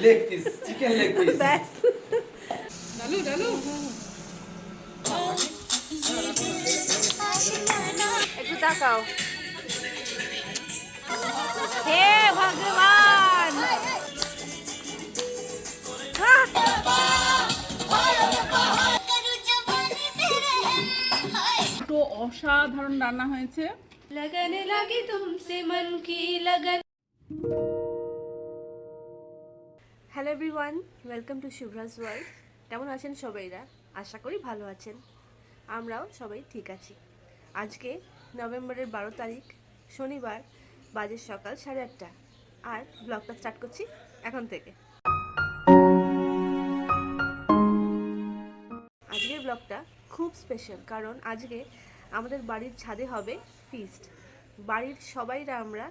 Leg piece, chicken leg piece. ব্যাস ডালু ডালু একটু তাকাও। হে ভগবান, তো অসাধারণ রান্না হয়েছে। लगाने लगी तुमसे मन की लगन। Hello everyone, welcome to Shubhraj world. কেমন আছেন সবাইরা? আশা করি ভালো আছেন। আমরাও সবাই ঠিক আছি। আজকে নভেম্বরের 12 তারিখ শনিবার, বাজে সকাল 8:30, আর ব্লগটা স্টার্ট করছি এখন থেকে। আজকের ব্লগটা খুব স্পেশাল, কারণ আজকে আমাদের বাড়ির ছাদে হবে ফিস্ট। বাড়ির সবাইরা আমরা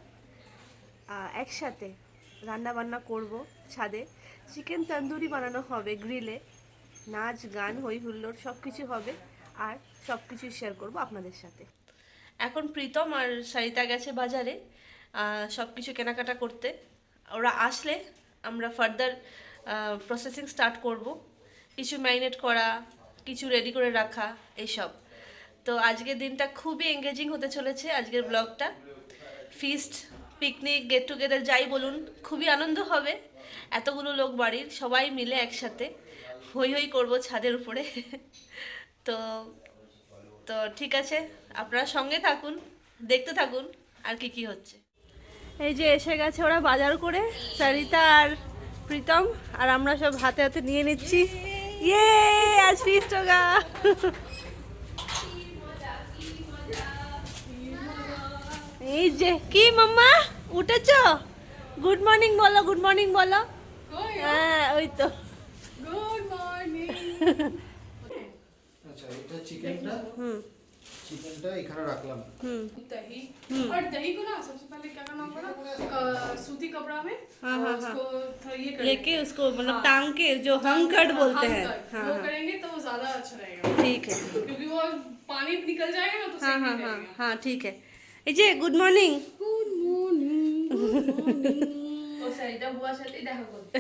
একসাথে রান্না বান্না করব ছাদে। চিকেন তন্দুরি বানানো হবে গ্রিলে, নাচ গান হই হুল্লোড় সব কিছু হবে, আর সব কিছুই শেয়ার করব আপনাদের সাথে। এখন প্রীতম আর সারিতা গেছে বাজারে সব কিছু কেনাকাটা করতে। ওরা আসলে আমরা ফার্দার প্রসেসিং স্টার্ট করব, কিছু ম্যারিনেট করা, কিছু রেডি করে রাখা, এইসব। তো আজকের দিনটা খুবই এঙ্গেজিং হতে চলেছে। আজকের ব্লগটা ফিস্ট, পিকনিক, গেট টুগেদার যাই বলুন, খুবই আনন্দ হবে। এতগুলো লোক বাড়ির সবাই মিলে একসাথে হই হই করবো ছাদের উপরে। তো তো ঠিক আছে, আপনারা সঙ্গে থাকুন, দেখতে থাকুন আর কি কি হচ্ছে। এই যে এসে গেছে ওরা বাজার করে, সরিতা আর প্রীতম, আর আমরা সব হাতে হাতে নিয়ে নিচ্ছি। ইয়ে, আজ ফিস্ট হোগা। এই যে কি মাম্মা উঠেছো? গুড মর্নিং বলো, গুড মর্নিং বলো। হ্যাঁ ওই তো। Good morning. আচ্ছা, এটা চিকেনটা, চিকেনটা এখানে রাখলাম। दही और दही को ना सबसे पहले क्या करना पड़ा, सूती कपड़ा में हाँ, और हाँ, उसको थोड़ा ये लेके उसको मतलब टांग के, जो हम कट बोलते हैं। हाँ वो हाँ करेंगे तो वो ज्यादा अच्छा रहेगा, ठीक है। क्योंकि वो पानी निकल जाएगा ना तो हाँ सही हाँ नहीं हाँ रहेगा। हाँ ठीक है। এই যে good morning. Good morning, good morning. ও সাইদা বুয়ার সাথে দেখা করতে।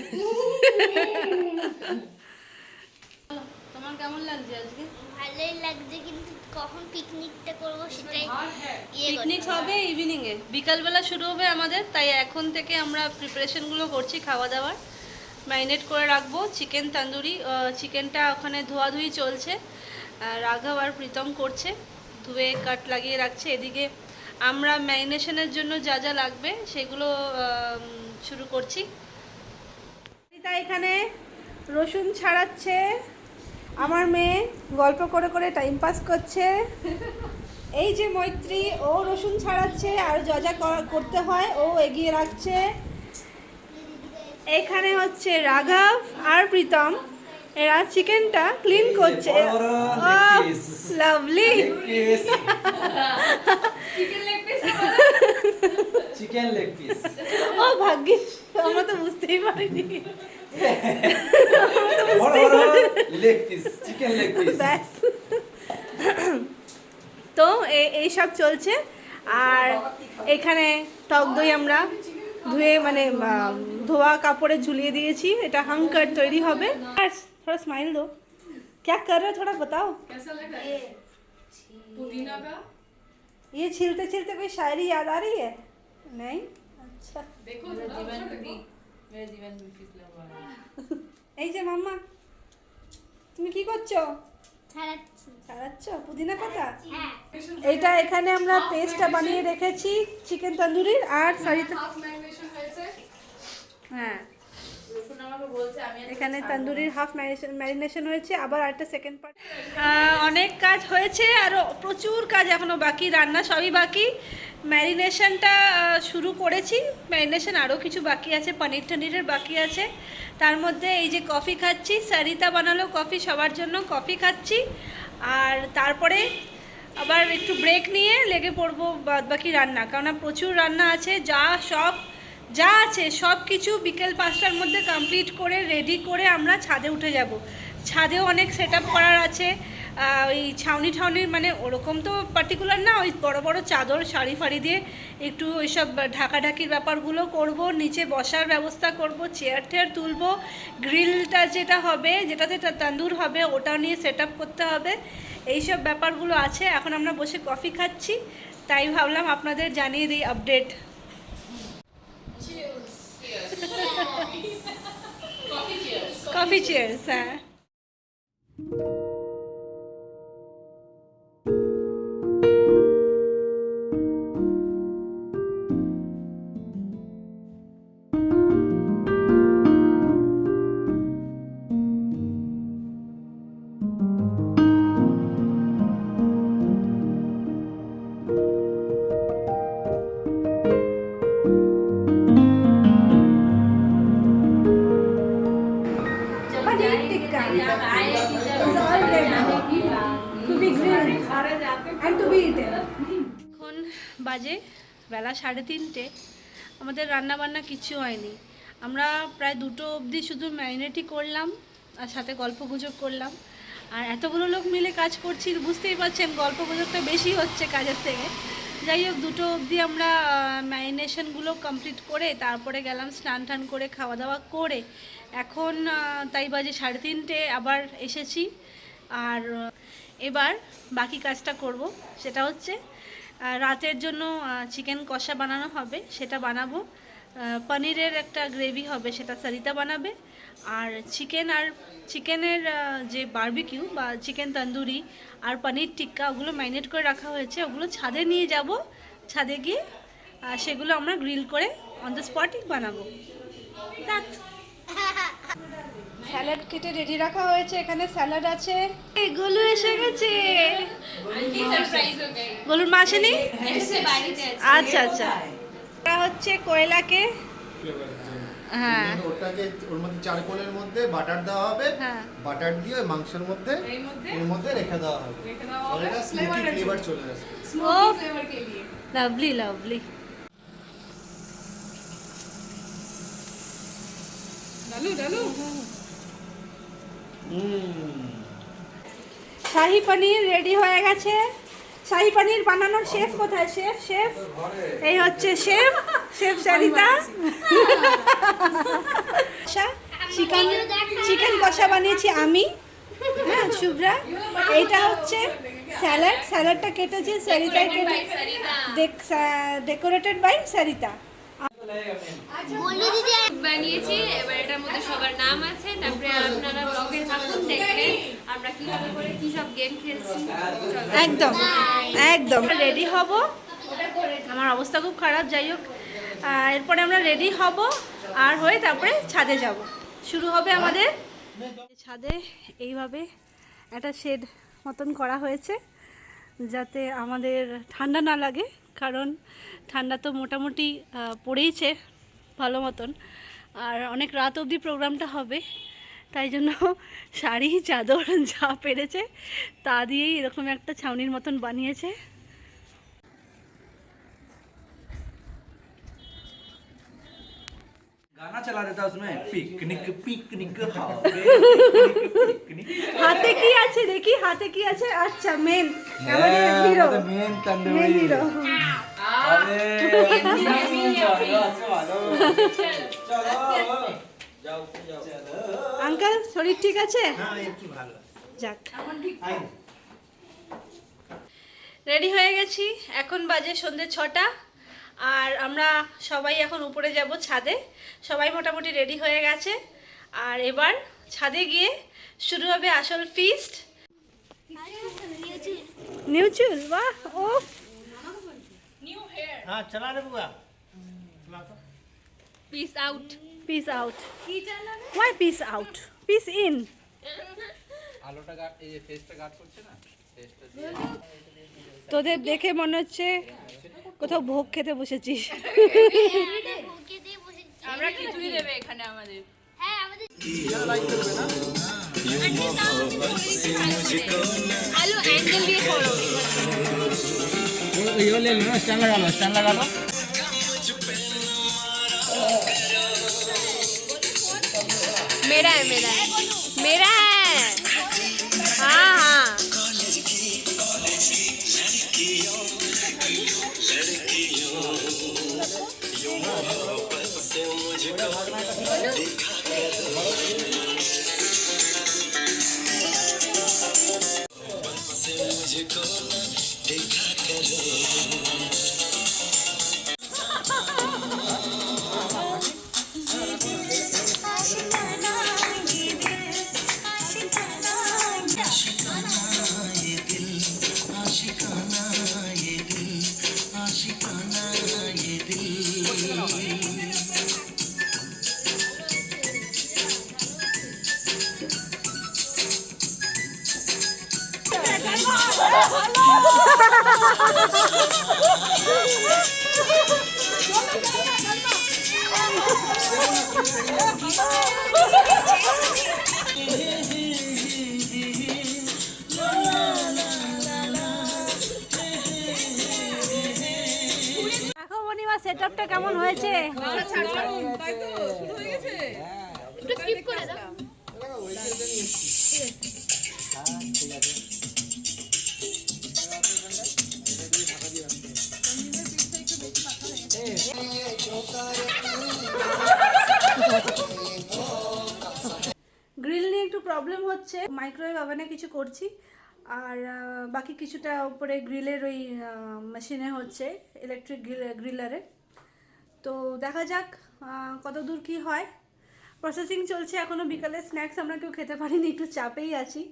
তোমার কেমন লাগছে আজকে? ভালোই লাগছে, কিন্তু কখন পিকনিকটা করবো সেটাই পিকনিক হবে ইভিনিং এ, বিকালবেলা শুরু হবে আমাদের, তাই এখন থেকে আমরা প্রিপারেশনগুলো করছি খাওয়া দাওয়ার। ম্যারিনেট করে রাখবো চিকেন তন্দুরি। চিকেনটা ওখানে ধোয়াধুয়ি চলছে, রাঘব আর প্রীতম করছে, ধুয়ে কাট লাগিয়ে রাখছে। এদিকে আমরা ম্যারিনেশনের জন্য যা যা লাগবে সেগুলো শুরু করছি। তাই এখানে রসুন ছাড়াচ্ছে, আমার মেয়ে গল্প করে করে টাইম পাস করছে। এই যে মৈত্রী, ও রসুন ছাড়াচ্ছে, আর যা যা করতে হয় ও এগিয়ে রাখছে। এখানে হচ্ছে রাঘব আর প্রীতম, এরা চিকেনটা ক্লিন করছে। লাভলি। Chicken leg piece. ও ভাগ্যিস, আমরা তো বুঝতেই পারিনি। Leg piece, chicken leg piece. ব্যাস। তো এই সব চলছে। আর এখানে টক দই আমরা ধুয়ে মানে ধোয়া কাপড়ে ঝুলিয়ে দিয়েছি, এটা হাঙ্কার তৈরি হবে। আর थोड़ा स्माइल दो, क्या कर रहे हो थोड़ा बताओ। कैसा लग रहा है पुदीना का? ये छिलते छिलते कोई शायरी याद आ रही है? नहीं? अच्छा। देखो थोड़ा এই যে মাম্মা, তুমি কি করছো? ছাড়াচ্ছি। ছাড়াচ্ছ পুদিনা পাতা? হ্যাঁ, এটা এখানে আমরা পেস্টটা বানিয়ে রেখেছি চিকেন তন্দুরির। আর সরিতা, হাফ ম্যারিনেশন হয়েছে। হ্যাঁ এখানে তন্দুরির হাফ ম্যারিনেশন হয়েছে, আবার আরেকটা সেকেন্ড পার্ট। অনেক কাজ হয়েছে, আরও প্রচুর কাজ এখনও বাকি, রান্না সবই বাকি। ম্যারিনেশনটা শুরু করেছি, ম্যারিনেশন আরও কিছু বাকি আছে, পনির টনিরের বাকি আছে। তার মধ্যে এই যে কফি খাচ্ছি, সারিতা বানালো কফি সবার জন্য, কফি খাচ্ছি। আর তারপরে আবার একটু ব্রেক নিয়ে লেগে পড়বো বাদ বাকি রান্না, কারণ প্রচুর রান্না আছে। যা আছে সব কিছু বিকেল 5টার মধ্যে কমপ্লিট করে রেডি করে আমরা ছাদে উঠে যাব। ছাদেও অনেক সেট আপ করার আছে, ওই ছাউনি ঠাউনির মানে ওরকম তো পার্টিকুলার না, ওই বড় বড় চাদর শাড়ি ফাড়ি দিয়ে একটু ওইসব ঢাকাঢাকির ব্যাপারগুলো করব, নিচে বসার ব্যবস্থা করব, চেয়ার টেয়ার তুলব, গ্রিলটা যেটা হবে, যেটাতে তান্দুর হবে, ওটা নিয়ে সেট আপ করতে হবে, এইসব ব্যাপারগুলো আছে। এখন আমরা বসে কফি খাচ্ছি, তাই ভাবলাম আপনাদের জানিয়ে দিই আপডেট। Coffee cheers. হ্যাঁ, এখন বাজে বেলা 3:30। আমাদের রান্না বান্না কিছু হয়নি। আমরা প্রায় 2টো অবধি শুধু ম্যারিনেটই করলাম আর সাথে গল্প গুজব করলাম। আর এতগুলো লোক মিলে কাজ করছি, বুঝতেই পারছেন গল্প গুজবটা বেশি হচ্ছে কাজের থেকে। যাই হোক, 2টো অবধি আমরা ম্যারিনেশনগুলো কমপ্লিট করে তারপরে গেলাম স্নান টান করে খাওয়া দাওয়া করে। এখন তাই বাজে 3:30, আবার এসেছি। আর এবার বাকি কাজটা করব, সেটা হচ্ছে রাতের জন্য চিকেন কষা বানানো হবে, সেটা বানাবো। পনিরের একটা গ্রেভি হবে, সেটা সরিতা বানাবে। আর চিকেনের যে বারবিকিউ বা চিকেন তন্দুরি আর পনির টিক্কা, ওগুলো ম্যারিনেট করে রাখা হয়েছে, ওগুলো ছাদে নিয়ে যাব। ছাদে গিয়ে সেগুলো আমরা গ্রিল করে অন দ্য স্পটই বানাবো। স্যালাড কেটে রেডি রাখা হয়েছে, এখানে স্যালাড আছে। গোলু এসে গেছে। গোলুর মা আসেনি? আচ্ছা আচ্ছা, এটা হচ্ছে কোয়েলাকে, হ্যাঁ ওটাকে ওর মধ্যে চারকোলের মধ্যে বাটার দেওয়া হবে, হ্যাঁ বাটার দিয়ে ওই মাংসের মধ্যে এর মধ্যে রেখে দেওয়া হবে, তাহলে এটা স্মোকি ফ্লেভার চলে আসবে। স্মোকি ফ্লেভার কে লিয়ে লাভলি লাভলি। ডালু ডালু শাহি পনির রেডি হয়ে গেছে। শাহি পনির বানানোর শেফ কোথায়? শেফ এই হচ্ছে শেফ সরিতা। চিকেন কষা বানিয়েছি আমি, হ্যাঁ শুভ্রা। এইটা হচ্ছে স্যালাডটা কেটেছি সরিতাই কেটে, ডেকোরেটেড বাই সরিতা। বানিয়েছি, এবার এটার মধ্যে সবার নাম আছে। তারপরে আপনারা ব্লগে থাকুন, দেখবেন আমরা কিভাবে করে কি সব গেম খেলছি। একদম একদম রেডি হব। আমার অবস্থা খুব খারাপ, যাই হোক এরপরে আমরা রেডি হব আর হয়ে তারপরে ছাদে যাব। শুরু হবে আমাদের ছাদে। এইভাবে একটা শেড মতন করা হয়েছে যাতে আমাদের ঠান্ডা না লাগে, কারণ ঠান্ডা তো মোটামুটি পড়েইছে ভালো মতন। আর অনেক রাত অবধি প্রোগ্রামটা হবে, তাই জন্য শাড়ি চাদর যা পেরেছে তা দিয়েই এরকম একটা ছাউনির মতন বানিয়েছে। गाना चला देता उसमें पिकनिक पिकनिक पिकनिक। হাতে কি আছে দেখি, হাতে কি আছে? আচ্ছা মেন আমাদের hero, main main tandoori. Hero. अरे जाओ আঙ্কেল শরীর ঠিক আছে? হ্যাঁ একটু ভালো। যাক, আই রেডি হয়ে গেছি। এখন বাজে সন্ধ্যে 6টা আর আমরা সবাই এখন উপরে যাব ছাদে। সবাই মোটামুটি রেডি হয়ে গেছে আর এবার ছাদে গিয়ে শুরু হবে আসল ফিস্ট। নিউ চুল, বাহ, ও হ্যাঁ চলা রে বুয়া। Peace out. Peace out. Why peace out? Peace in. আলোটা গার্ড, এই যে ফেসটা গার্ড করছে না, ফেসটা দিয়ে তোদের দেখে মনে হচ্ছে কোথাও ভোগ খেতে বসেছিস। আমরা খিচুড়ি দেবে এখানে আমাদের। হ্যাঁ আমাদের আলু অ্যাঙ্গেল দিয়ে করো। ये ले लो, स्टैंड लगा लो, स्टैंड लगा लो। मेरा है मेरा है हाँ हाँ দেখো মনিমা সেটআপটা কেমন হয়েছে? একটু স্কিপ করে দাও। গ্রিল নিয়ে একটু প্রবলেম হচ্ছে, মাইক্রোওয়েভ ওভেনে কিছু করছি আর বাকি কিছুটা উপরে গ্রিলের ওই মেশিনে হচ্ছে, ইলেকট্রিক গ্রিলারে। তো দেখা যাক কত দূর কী হয়। প্রসেসিং চলছে এখনও, বিকালে স্ন্যাক্স আমরা কেউ খেতে পারিনি, একটু চাপেই আছি,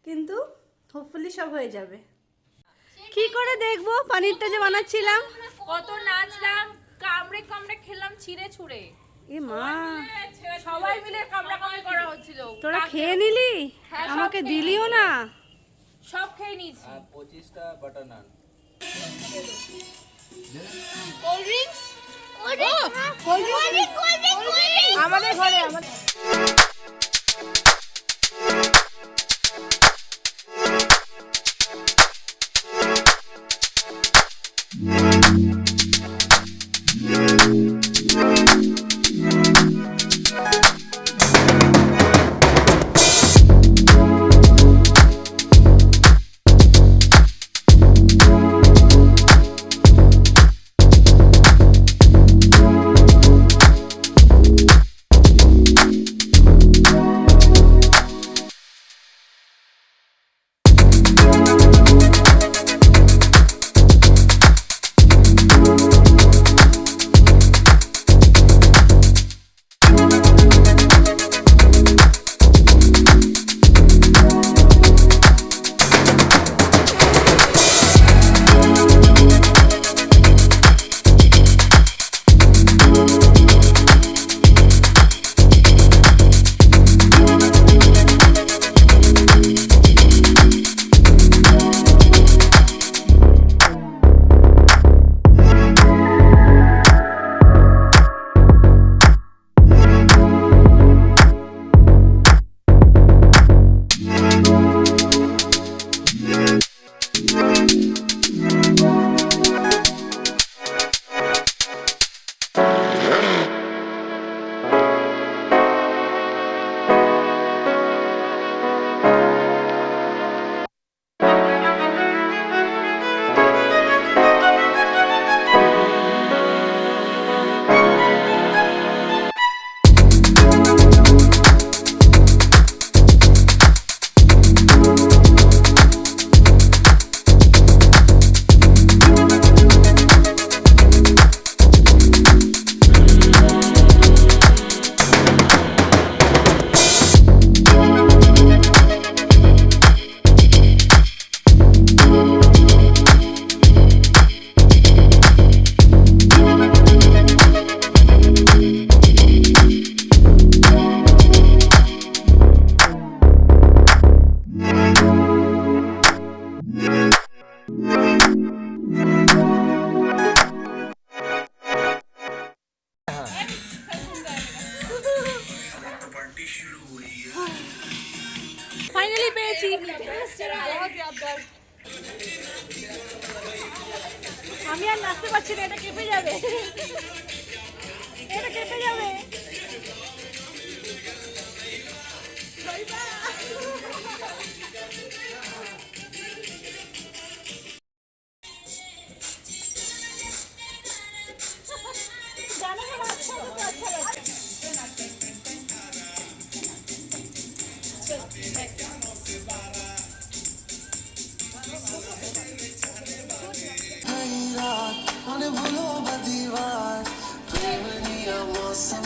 কিন্তু হোপফুলি সব হয়ে যাবে। কি করে দেখবো পানিরটা যে বানাচ্ছিলাম? কত নাচলাম, কামড়ে কামড়ে খেলাম ছিঁড়ে ছুঁড়ে। এ মা, সবাই মিলে কামড়া কামড়ি করা হচ্ছিল। তোরা খেয়ে নিলি? হ্যাঁ, সব আমাকে খেয়ে দিলিও না। সব খেয়ে নিয়েছি। আর 25টা বাটার নান। কোল্ড ড্রিঙ্কস আমাদের ঘরে আমাদের ফাইনালি পেয়েছি। আমি আর নাচতে পারছি না, এটা কেঁপে যাবে, এটা কেঁপে যাবে। गाना में अच्छा हो तो अच्छा लगता है। मौसम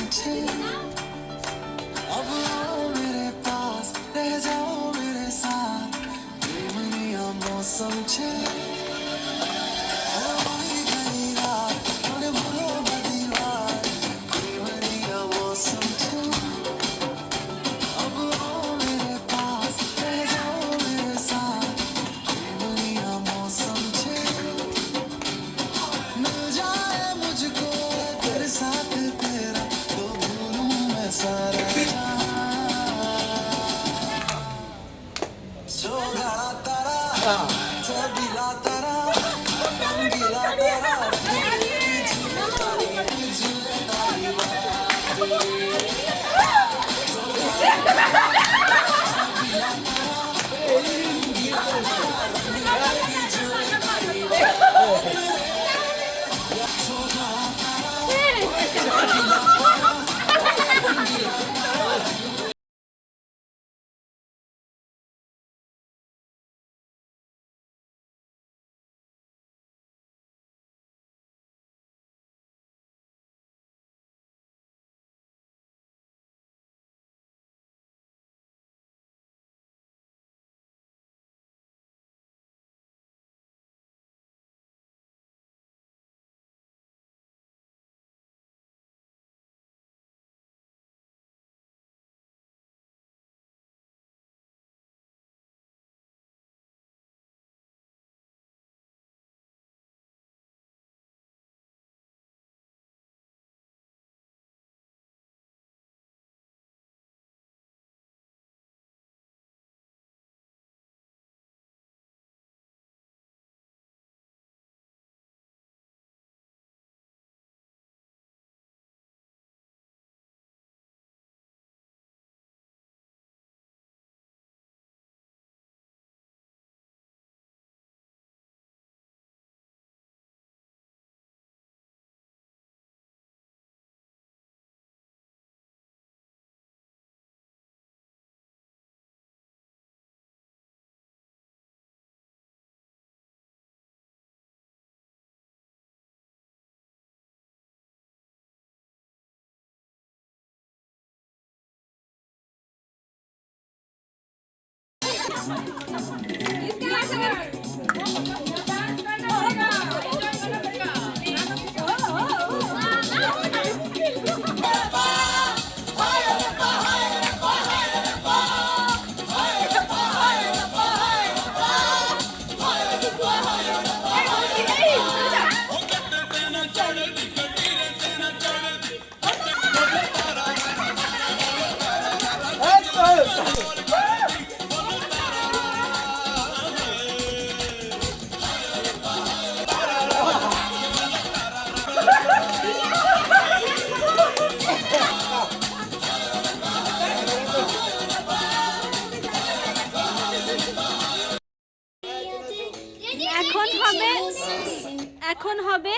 এখন হবে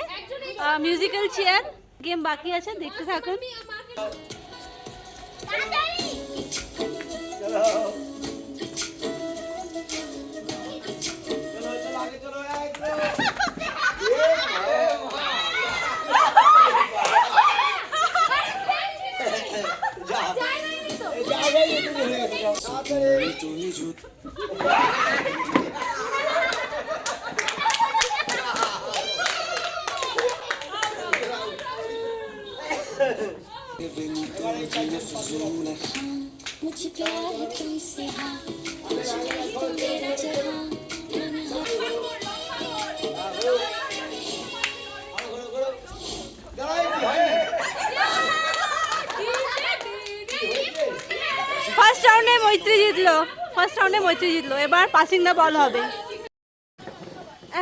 মিউজিক্যাল চেয়ার গেম, বাকি আছে, দেখতে থাকুন। मुझे प्यार है तुमसे, हाँ मुझे तुम मेरा जहां ফার্স্ট রাউন্ডে মৈত্রী জিতলো, এবার পাসিং দ্য বল হবে।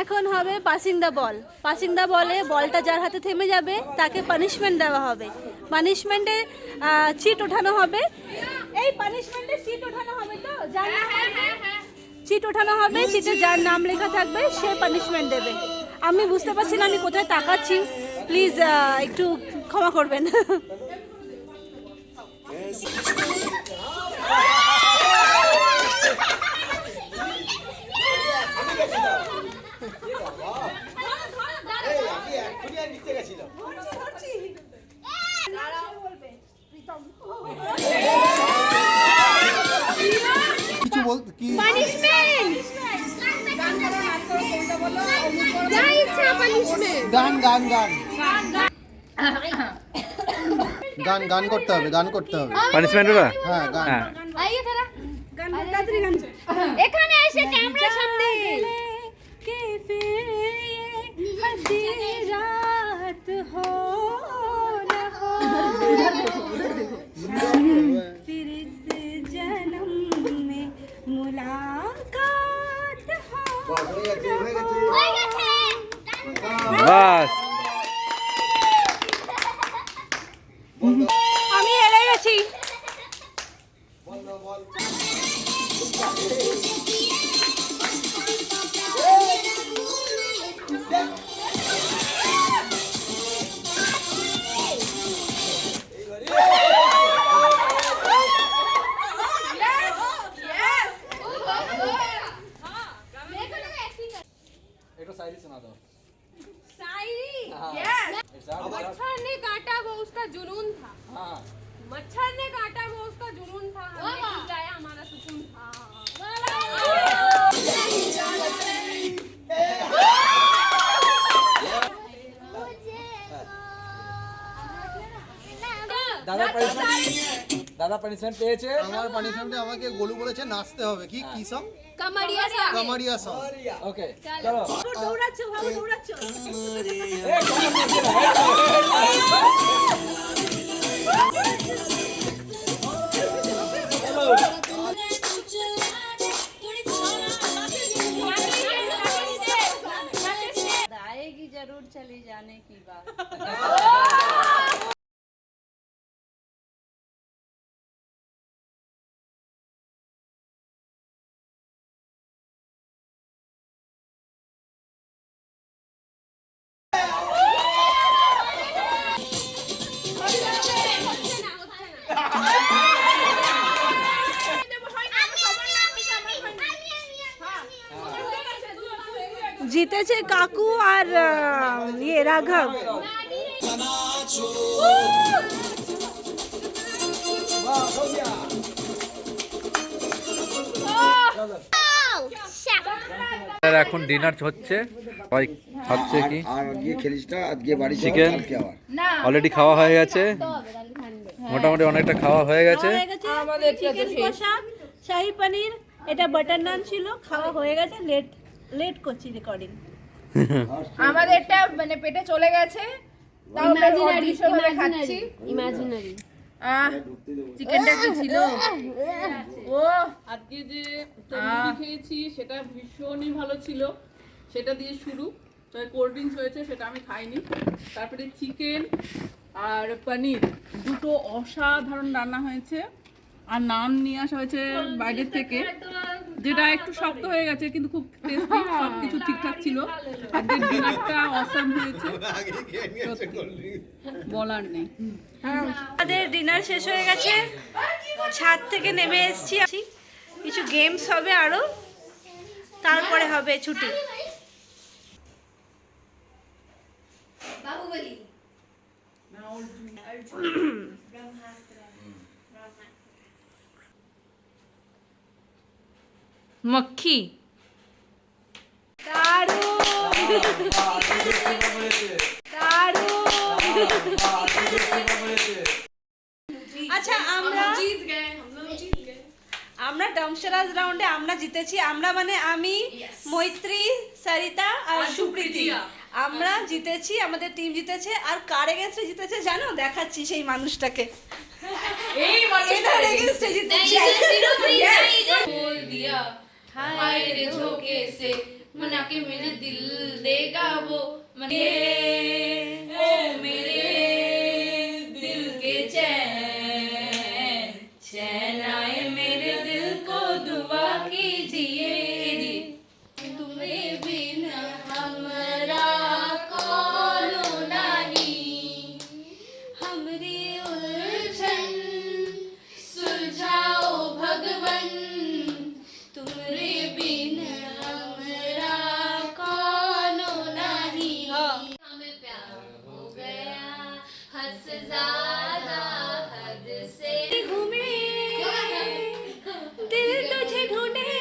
এখন হবে passing the ball. Passing the বলে বলটা যার হাতে থেমে যাবে তাকে পানিশমেন্ট দেওয়া হবে। পানিশমেন্টে চিট ওঠানো হবে। এই পানিশমেন্টে চিট ওঠানো হবে তো, চিট ওঠানো হবে, চিটে যার নাম লেখা থাকবে সে পানিশমেন্ট দেবে। আমি বুঝতে পারছি না আমি কোথায় তাকাচ্ছি, প্লিজ একটু ক্ষমা করবেন। কিছু বলতে কি গান গান গান গান গান করতে হবে, গান করতে হবে। পানিশমেন্ট হবে? হ্যাঁ গান। এখানে এসে ক্যামেরার সামনে के फिर ये हंसी रात हो न हो फिर इस जन्म में मुलाकात বাস আমি হেরে গেছি। একটু শায়রি শোনা দাও। शायरी Yes. मच्छर ने काटा वो उसका जुनून था। हाँ मच्छर ने काटा वो उसका जुनून था। हमने छुटाया हमारा सुकून था। দাদা পানিশমেন্ট পেয়েছে। আমার পানিশমেন্টে আমাকে গোলু বলেছে নাচতে হবে। কি কি সং? कमरिया सा কামারিয়া সং। ওকে চলো। দৌড়াচ্ছ বাবু, দৌড়াচ্ছ। आएगी जरूर चली जाने की बात। জিতেছে কাকু আর ইয়ে রাঘব। এখন ডিনার হচ্ছে, সবাই খাচ্ছে কি আর আজকে খেলিসটা আজকে বাড়ি চিকেন অলরেডি খাওয়া হয়ে গেছে, মোটামুটি অনেকটা খাওয়া হয়ে গেছে। চিকেন কষা, শাহী পনির, এটা বাটার নান ছিল, খাওয়া হয়ে গেছে। লেট করছি রেকর্ডিং। আমাদেরটা মানে পেটে চলে গেছে, তাও আমরা অদৃশ্যভাবে খাচ্ছি। इमेजिनरी চিকেনটা কি ছিল? ও আজকে যে তন্দুরি খেয়েছি সেটা ভীষণই ভালো ছিল, সেটা দিয়ে শুরু। তবে কোল্ড ড্রিঙ্কস হয়েছে, সেটা আমি খাইনি। তারপরে চিকেন আর পনির দুটো অসাধারণ রান্না হয়েছে, আর নান নিয়ে আসা হয়েছে বাইরের থেকে, যেটা একটু শক্ত হয়ে গেছে কিন্তু খুব টেস্টি, সব কিছু ঠিকঠাক ছিল। আজকের ডিনারটা অসাম হয়েছে, বলার নেই। আমাদের ডিনার শেষ হয়ে গেছে, ছাদ থেকে নেমে এসেছি। কিছু গেমস হবে আরো, তারপরে হবে ছুটি। মক্খি আচ্ছা, আমরা ডামশরাজ রাউন্ডে আমরা জিতেছি। আমরা মানে আমি, মৈত্রী, সরিতা আর সুপ্রীতি, আমরা জিতেছি, আমাদের টিম জিতেছে। আর কার এগেন্সটে জিতেছে জানো? দেখাচ্ছি সেই মানুষটাকে। এটার এগেন্সটে জিতেছে। बोल दिया हाय रे झोंके से मना के मेरे दिल देगा वो मने ओ मेरे दिल के चैन चैन आए मेरे दिल को दुआ कीजिए तुम्हारे बिना हमरा कोनो नहीं हमरी उलझन सुलझाओ भगवन तुम्हारे बिना हमरा कोनो नहीं हमें प्यार हो गया हद से ज्यादा हद से घूमे दिल तुझे ढूंढे,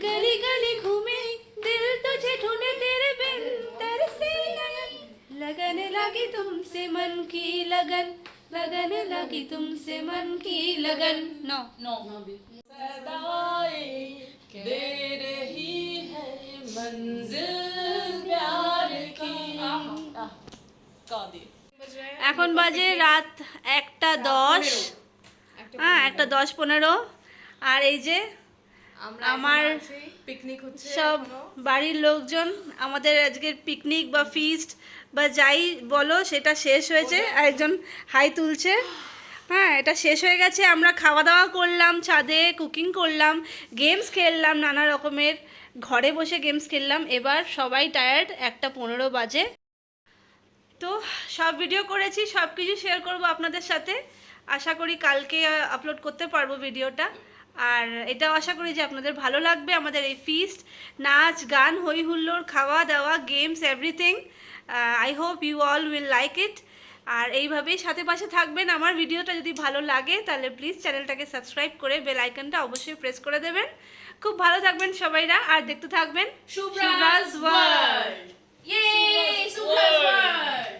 गली गली घूमे दिल तुझे ढूंढे, तेरे बिन तरसे नयन, लगन लगी तुमसे मन की लगन, लगन लगी तुमसे मन की लगन। नो नो दे रही है मंजिल प्यार की। এখন বাজে রাত 1:10, হ্যাঁ 1:10-15। আর এই যে আমার পিকনিক হচ্ছে সব বাড়ির লোকজন, আমাদের আজকের পিকনিক বা ফিস্ট বা যাই বলো সেটা শেষ হয়েছে। আরেকজন হাই তুলছে। হ্যাঁ, এটা শেষ হয়ে গেছে। আমরা খাওয়া দাওয়া করলাম, ছাদে কুকিং করলাম, গেমস খেললাম, নানা রকমের ঘরে বসে গেমস খেললাম। এবার সবাই টায়ার্ড, 1:15 বাজে। তো সব ভিডিও করেছি, সব কিছু শেয়ার করবো আপনাদের সাথে। আশা করি কালকে আপলোড করতে পারবো ভিডিওটা। আর এটাও আশা করি যে আপনাদের ভালো লাগবে আমাদের এই ফিস্ট, নাচ গান, হই হুল্লোড়, খাওয়া দাওয়া, games, everything. I hope you all will like it. আর এইভাবেই সাথে পাশে থাকবেন। আমার ভিডিওটা যদি ভালো লাগে তাহলে প্লিজ চ্যানেলটাকে সাবস্ক্রাইব করে বেল আইকনটা অবশ্যই প্রেস করে দেবেন। খুব ভালো থাকবেন সবাইরা, আর দেখতে থাকবেন শুভ্রাজ ওয়ার্ল্ড। ইয়ে শুভ্রাজ ওয়ার্ল্ড।